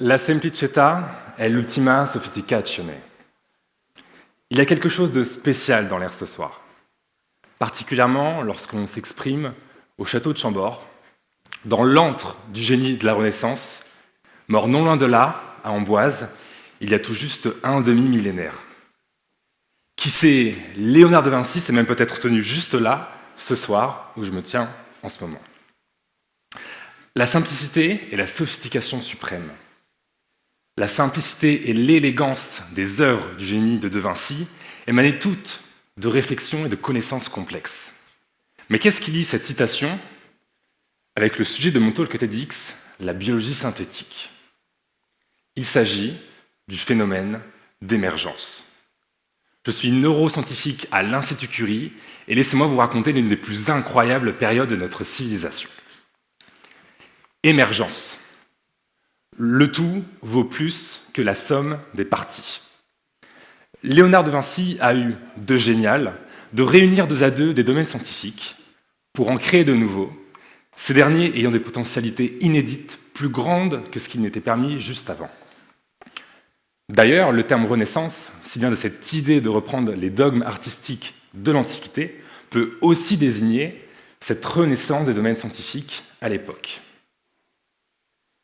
La semplicità è l'ultima soffisticazione. Il y a quelque chose de spécial dans l'air ce soir, particulièrement lorsqu'on s'exprime au château de Chambord, dans l'antre du génie de la Renaissance, mort non loin de là, à Amboise, il y a tout juste un demi-millénaire. Qui sait, Léonard de Vinci s'est même peut-être tenu juste là, ce soir, où je me tiens en ce moment. La simplicité est la sophistication suprême. La simplicité et l'élégance des œuvres du génie de Vinci émanaient toutes de réflexions et de connaissances complexes. Mais qu'est-ce qui lie cette citation avec le sujet de mon talk TEDx, la biologie synthétique? Il s'agit du phénomène d'émergence. Je suis neuroscientifique à l'Institut Curie et laissez-moi vous raconter l'une des plus incroyables périodes de notre civilisation. Émergence. Le tout vaut plus que la somme des parties. Léonard de Vinci a eu de génial de réunir deux à deux des domaines scientifiques pour en créer de nouveaux, ces derniers ayant des potentialités inédites plus grandes que ce qui n'était permis juste avant. D'ailleurs, le terme Renaissance, si bien de cette idée de reprendre les dogmes artistiques de l'Antiquité, peut aussi désigner cette renaissance des domaines scientifiques à l'époque.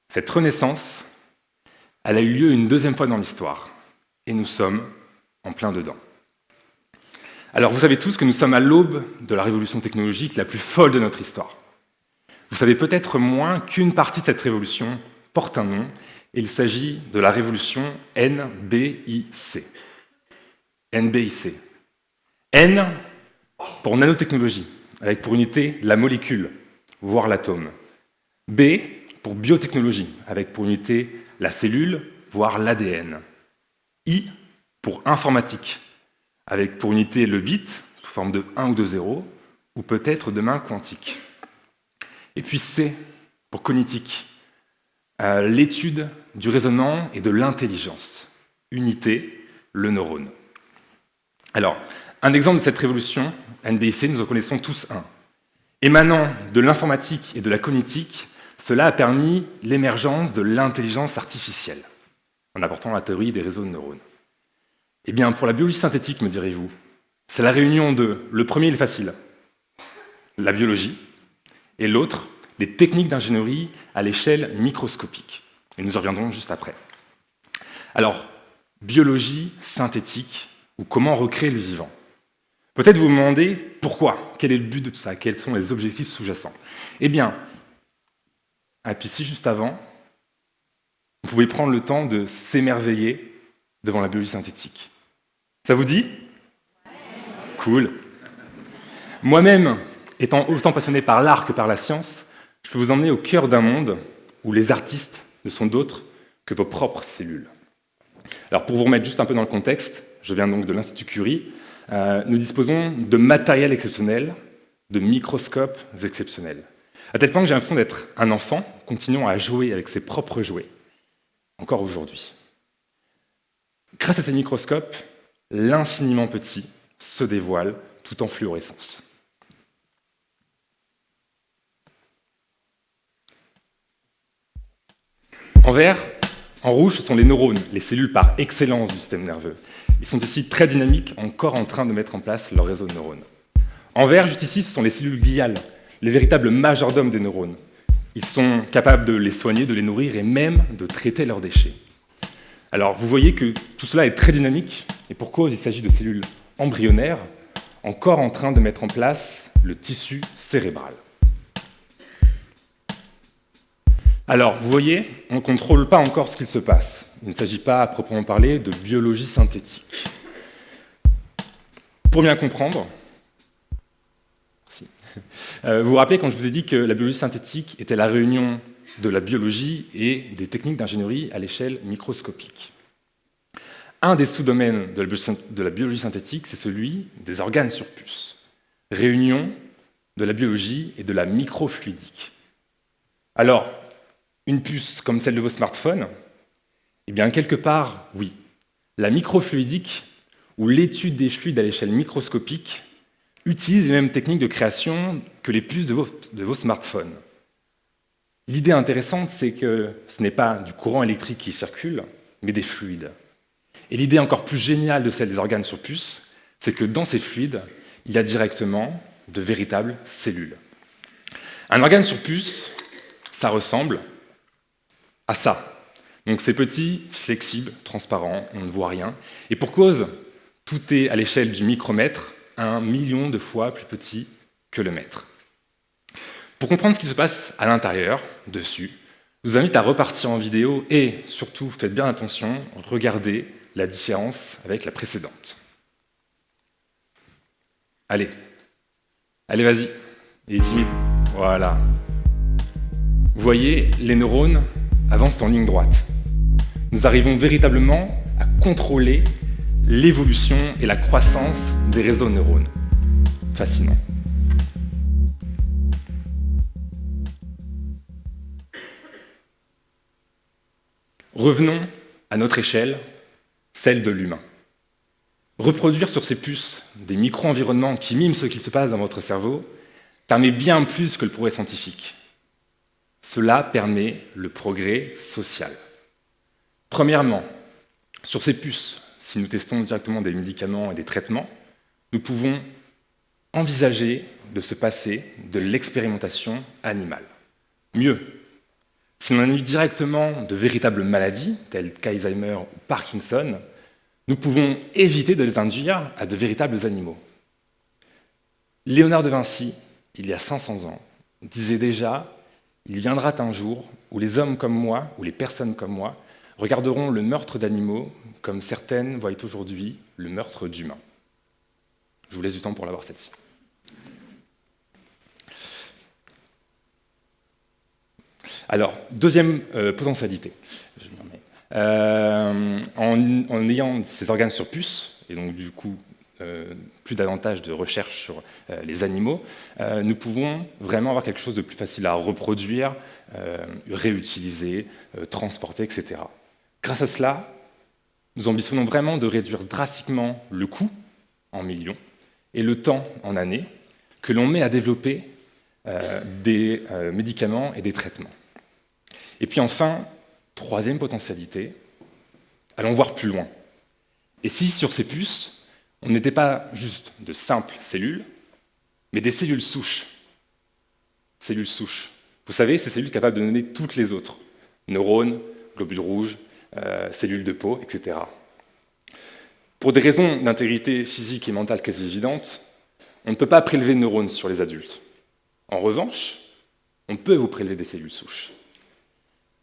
Cette renaissance, elle a eu lieu une deuxième fois dans l'histoire, et nous sommes en plein dedans. Alors vous savez tous que nous sommes à l'aube de la révolution technologique la plus folle de notre histoire. Vous savez peut-être moins qu'une partie de cette révolution porte un nom, et il s'agit de la révolution NBIC. NBIC. N pour nanotechnologie, avec pour unité la molécule, voire l'atome. B pour biotechnologie, avec pour unité la cellule, voire l'ADN. I pour informatique, avec pour unité le bit, sous forme de 1 ou de 0, ou peut-être demain quantique. Et puis C pour cognitique, l'étude du raisonnement et de l'intelligence. Unité, le neurone. Alors, un exemple de cette révolution, NBIC, nous en connaissons tous un. Émanant de l'informatique et de la cognitique, cela a permis l'émergence de l'intelligence artificielle, en apportant la théorie des réseaux de neurones. Eh bien, pour la biologie synthétique, me direz-vous, c'est la réunion de, le premier il est facile, la biologie, et l'autre, des techniques d'ingénierie à l'échelle microscopique. Et nous y reviendrons juste après. Alors, biologie synthétique, ou comment recréer le vivant. Peut-être vous vous demandez pourquoi, quel est le but de tout ça, quels sont les objectifs sous-jacents. Eh bien, et puis si juste avant, vous pouvez prendre le temps de s'émerveiller devant la biologie synthétique. Ça vous dit? Cool. Moi-même, étant autant passionné par l'art que par la science, je peux vous emmener au cœur d'un monde où les artistes ne sont d'autres que vos propres cellules. Alors pour vous remettre juste un peu dans le contexte, je viens donc de l'Institut Curie, nous disposons de matériel exceptionnel, de microscopes exceptionnels. À tel point que j'ai l'impression d'être un enfant continuant à jouer avec ses propres jouets, encore aujourd'hui. Grâce à ces microscopes, l'infiniment petit se dévoile tout en fluorescence. En vert, en rouge, ce sont les neurones, les cellules par excellence du système nerveux. Ils sont ici très dynamiques, encore en train de mettre en place leur réseau de neurones. En vert, juste ici, ce sont les cellules gliales, les véritables majordomes des neurones. Ils sont capables de les soigner, de les nourrir et même de traiter leurs déchets. Alors, vous voyez que tout cela est très dynamique, et pour cause, il s'agit de cellules embryonnaires, encore en train de mettre en place le tissu cérébral. Alors, vous voyez, on ne contrôle pas encore ce qu'il se passe. Il ne s'agit pas, à proprement parler, de biologie synthétique. Pour bien comprendre, vous vous rappelez quand je vous ai dit que la biologie synthétique était la réunion de la biologie et des techniques d'ingénierie à l'échelle microscopique. Un des sous-domaines de la biologie synthétique, c'est celui des organes sur puce, réunion de la biologie et de la microfluidique. Alors, une puce comme celle de vos smartphones, eh bien, quelque part, oui. La microfluidique, ou l'étude des fluides à l'échelle microscopique, utilise les mêmes techniques de création que les puces de vos smartphones. L'idée intéressante, c'est que ce n'est pas du courant électrique qui circule, mais des fluides. Et l'idée encore plus géniale de celle des organes sur puce, c'est que dans ces fluides, il y a directement de véritables cellules. Un organe sur puce, ça ressemble à ça. Donc c'est petit, flexible, transparent, on ne voit rien. Et pour cause, tout est à l'échelle du micromètre, 1 million de fois plus petit que le mètre. Pour comprendre ce qui se passe à l'intérieur, dessus, je vous invite à repartir en vidéo et surtout, faites bien attention, regardez la différence avec la précédente. Allez, vas-y, il est timide. Voilà. Vous voyez, les neurones avancent en ligne droite. Nous arrivons véritablement à contrôler l'évolution et la croissance des réseaux de neurones. Fascinant. Revenons à notre échelle, celle de l'humain. Reproduire sur ces puces des micro-environnements qui miment ce qu'il se passe dans votre cerveau permet bien plus que le progrès scientifique. Cela permet le progrès social. Premièrement, sur ces puces, si nous testons directement des médicaments et des traitements, nous pouvons envisager de se passer de l'expérimentation animale. Mieux, si on ennuie directement de véritables maladies, telles qu'Alzheimer ou Parkinson, nous pouvons éviter de les induire à de véritables animaux. Léonard de Vinci, il y a 500 ans, disait déjà « Il viendra un jour où les hommes comme moi, ou les personnes comme moi, regarderont le meurtre d'animaux comme certaines voient aujourd'hui le meurtre d'humains. » Je vous laisse du temps pour l'avoir celle-ci. Alors, deuxième potentialité. En ayant ces organes sur puce, et donc du coup plus davantage de recherche sur les animaux, nous pouvons vraiment avoir quelque chose de plus facile à reproduire, réutiliser, transporter, etc. Grâce à cela, nous ambitionnons vraiment de réduire drastiquement le coût en millions et le temps en années que l'on met à développer des médicaments et des traitements. Et puis enfin, troisième potentialité, allons voir plus loin. Et si sur ces puces, on n'était pas juste de simples cellules, mais des cellules souches. Cellules souches. Vous savez, ces cellules capables de donner toutes les autres. Neurones, globules rouges, cellules de peau, etc. Pour des raisons d'intégrité physique et mentale quasi évidentes, on ne peut pas prélever de neurones sur les adultes. En revanche, on peut vous prélever des cellules souches.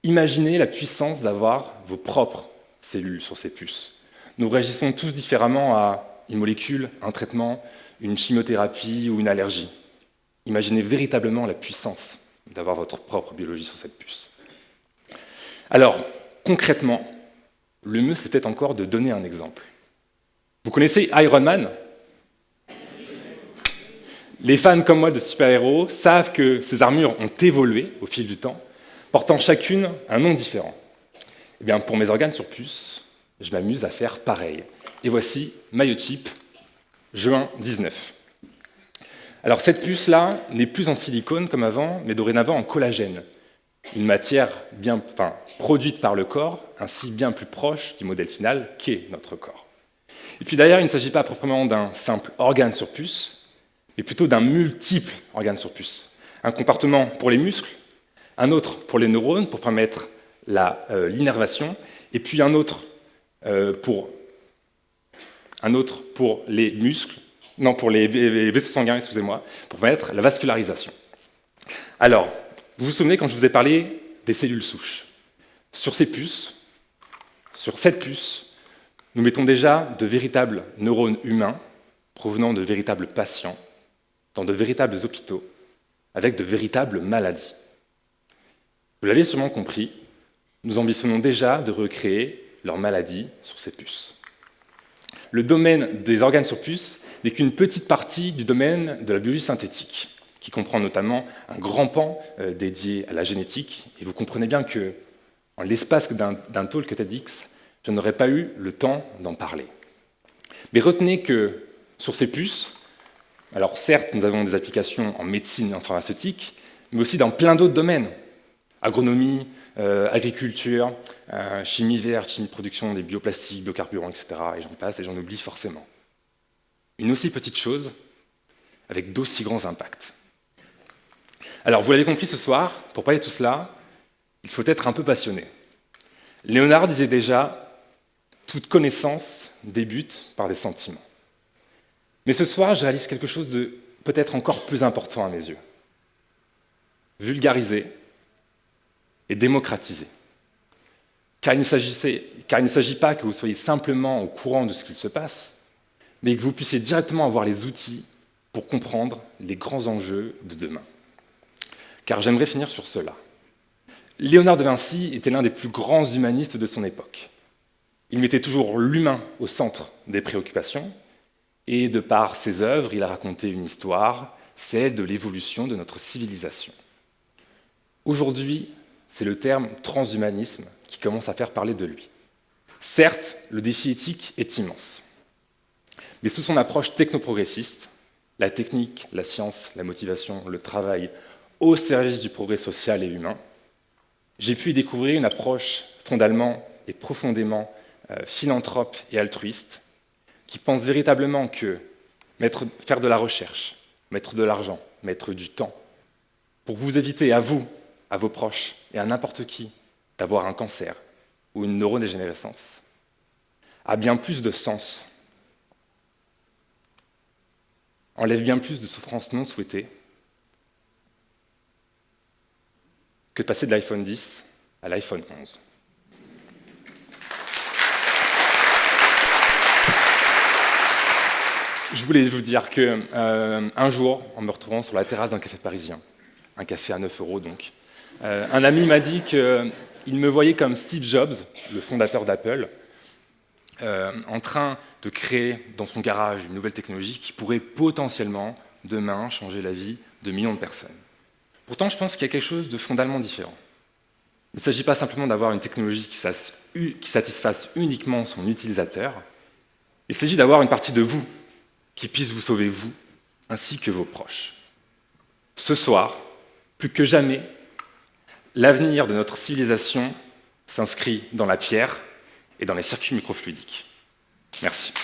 Imaginez la puissance d'avoir vos propres cellules sur ces puces. Nous réagissons tous différemment à une molécule, un traitement, une chimiothérapie ou une allergie. Imaginez véritablement la puissance d'avoir votre propre biologie sur cette puce. Alors, concrètement, le mieux, c'est peut-être encore de donner un exemple. Vous connaissez Iron Man ? Les fans comme moi de super-héros savent que ces armures ont évolué au fil du temps, portant chacune un nom différent. Eh bien, pour mes organes sur puce, je m'amuse à faire pareil. Et voici maillotype juin 19. Alors cette puce-là n'est plus en silicone comme avant, mais dorénavant en collagène, une matière produite par le corps, ainsi bien plus proche du modèle final qu'est notre corps. Et puis d'ailleurs, il ne s'agit pas proprement d'un simple organe sur puce, mais plutôt d'un multiple organe sur puce. Un compartiment pour les muscles, un autre pour les neurones, pour permettre l'innervation, et puis un autre pour les muscles, non, pour les vaisseaux sanguins, excusez-moi, pour permettre la vascularisation. Alors, vous vous souvenez quand je vous ai parlé des cellules souches ? Sur ces puces, sur cette puce, nous mettons déjà de véritables neurones humains provenant de véritables patients, dans de véritables hôpitaux, avec de véritables maladies. Vous l'avez sûrement compris, nous ambitionnons déjà de recréer leurs maladies sur ces puces. Le domaine des organes sur puces n'est qu'une petite partie du domaine de la biologie synthétique, qui comprend notamment un grand pan dédié à la génétique. Et vous comprenez bien que, en l'espace d'un talk TEDx, je n'aurais pas eu le temps d'en parler. Mais retenez que sur ces puces, alors certes, nous avons des applications en médecine et en pharmaceutique, mais aussi dans plein d'autres domaines. Agronomie, agriculture, chimie verte, chimie de production des bioplastiques, biocarburants, etc. Et j'en passe et j'en oublie forcément. Une aussi petite chose avec d'aussi grands impacts. Alors, vous l'avez compris ce soir, pour parler de tout cela, il faut être un peu passionné. Léonard disait déjà « toute connaissance débute par des sentiments ». Mais ce soir, je réalise quelque chose de peut-être encore plus important à mes yeux. Vulgariser et démocratiser. Car il ne s'agit pas que vous soyez simplement au courant de ce qu'il se passe, mais que vous puissiez directement avoir les outils pour comprendre les grands enjeux de demain. Car j'aimerais finir sur cela. Léonard de Vinci était l'un des plus grands humanistes de son époque. Il mettait toujours l'humain au centre des préoccupations, et de par ses œuvres, il a raconté une histoire, celle de l'évolution de notre civilisation. Aujourd'hui, c'est le terme transhumanisme qui commence à faire parler de lui. Certes, le défi éthique est immense, mais sous son approche technoprogressiste, la technique, la science, la motivation, le travail au service du progrès social et humain, j'ai pu y découvrir une approche fondamentalement et profondément philanthrope et altruiste qui pense véritablement que faire de la recherche, mettre de l'argent, mettre du temps, pour vous éviter à vous, à vos proches et à n'importe qui d'avoir un cancer ou une neurodégénérescence, a bien plus de sens, enlève bien plus de souffrances non souhaitées que de passer de l'iPhone 10 à l'iPhone 11. Je voulais vous dire qu'un jour, en me retrouvant sur la terrasse d'un café parisien, un café à 9 € donc, un ami m'a dit qu'il me voyait comme Steve Jobs, le fondateur d'Apple, en train de créer dans son garage une nouvelle technologie qui pourrait potentiellement, demain, changer la vie de millions de personnes. Pourtant, je pense qu'il y a quelque chose de fondamentalement différent. Il ne s'agit pas simplement d'avoir une technologie qui satisfasse uniquement son utilisateur, il s'agit d'avoir une partie de vous qui puisse vous sauver, vous, ainsi que vos proches. Ce soir, plus que jamais, l'avenir de notre civilisation s'inscrit dans la pierre et dans les circuits microfluidiques. Merci.